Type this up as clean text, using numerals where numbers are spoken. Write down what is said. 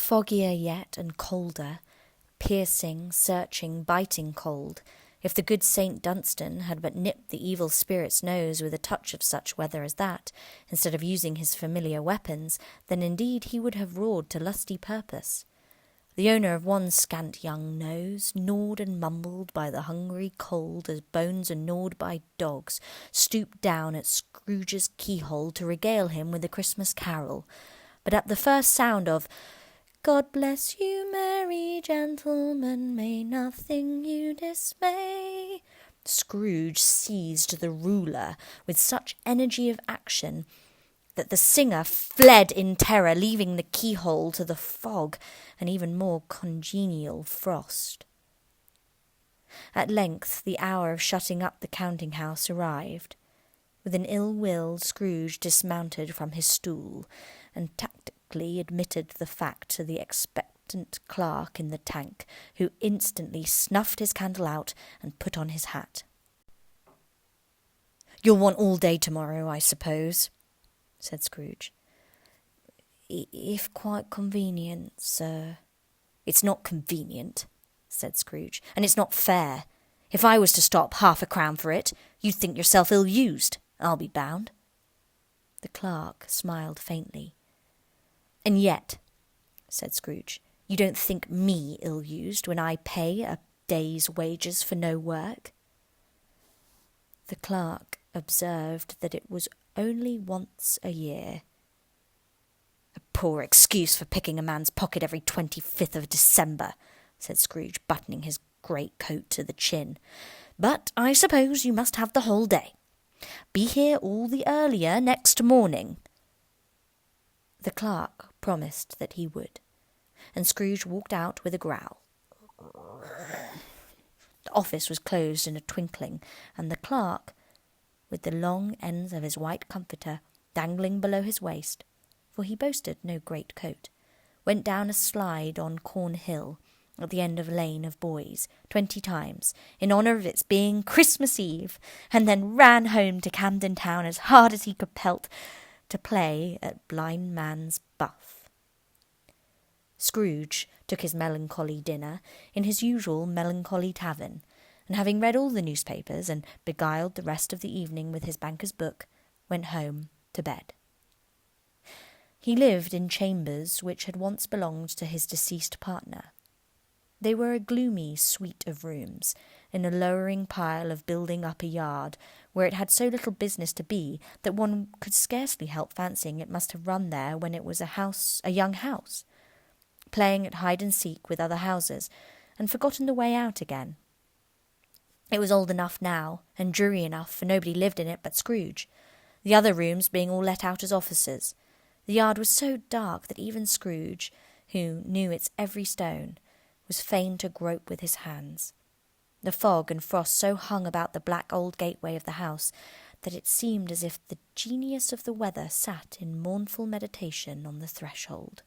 foggier yet and colder, piercing, searching, biting cold. If the good Saint Dunstan had but nipped the evil spirit's nose with a touch of such weather as that, instead of using his familiar weapons, then indeed he would have roared to lusty purpose. The owner of one scant young nose, gnawed and mumbled by the hungry cold as bones are gnawed by dogs, stooped down at Scrooge's keyhole to regale him with a Christmas carol. But at the first sound of "God bless you, merry gentlemen, may nothing you dismay," Scrooge seized the ruler with such energy of action that the singer fled in terror, leaving the keyhole to the fog and even more congenial frost. At length the hour of shutting up the counting-house arrived. With an ill will, Scrooge dismounted from his stool and tactically admitted the fact to the expectant clerk in the tank, who instantly snuffed his candle out and put on his hat. "You'll want all day tomorrow, I suppose," said Scrooge. "If quite convenient, sir." "It's not convenient," said Scrooge, "and it's not fair. If I was to stop 1/2 for it, you'd think yourself ill-used, I'll be bound." The clerk smiled faintly. "And yet," said Scrooge, "you don't think me ill-used when I pay a day's wages for no work?" The clerk observed that it was only once a year. "A poor excuse for picking a man's pocket every 25th of December," said Scrooge, buttoning his great coat to the chin. "But I suppose you must have the whole day. Be here all the earlier next morning." The clerk promised that he would, and Scrooge walked out with a growl. The office was closed in a twinkling, and the clerk, with the long ends of his white comforter dangling below his waist, for he boasted no great coat, went down a slide on Cornhill at the end of a lane of boys 20 times, in honour of its being Christmas Eve, and then ran home to Camden Town as hard as he could pelt, to play at blind man's buff. Scrooge took his melancholy dinner in his usual melancholy tavern, and having read all the newspapers and beguiled the rest of the evening with his banker's book, went home to bed. He lived in chambers which had once belonged to his deceased partner. They were a gloomy suite of rooms, in a lowering pile of building up a yard, where it had so little business to be that one could scarcely help fancying it must have run there when it was a young house, playing at hide-and-seek with other houses, and forgotten the way out again. It was old enough now, and dreary enough, for nobody lived in it but Scrooge, the other rooms being all let out as offices. The yard was so dark that even Scrooge, who knew its every stone, was fain to grope with his hands. The fog and frost so hung about the black old gateway of the house that it seemed as if the genius of the weather sat in mournful meditation on the threshold.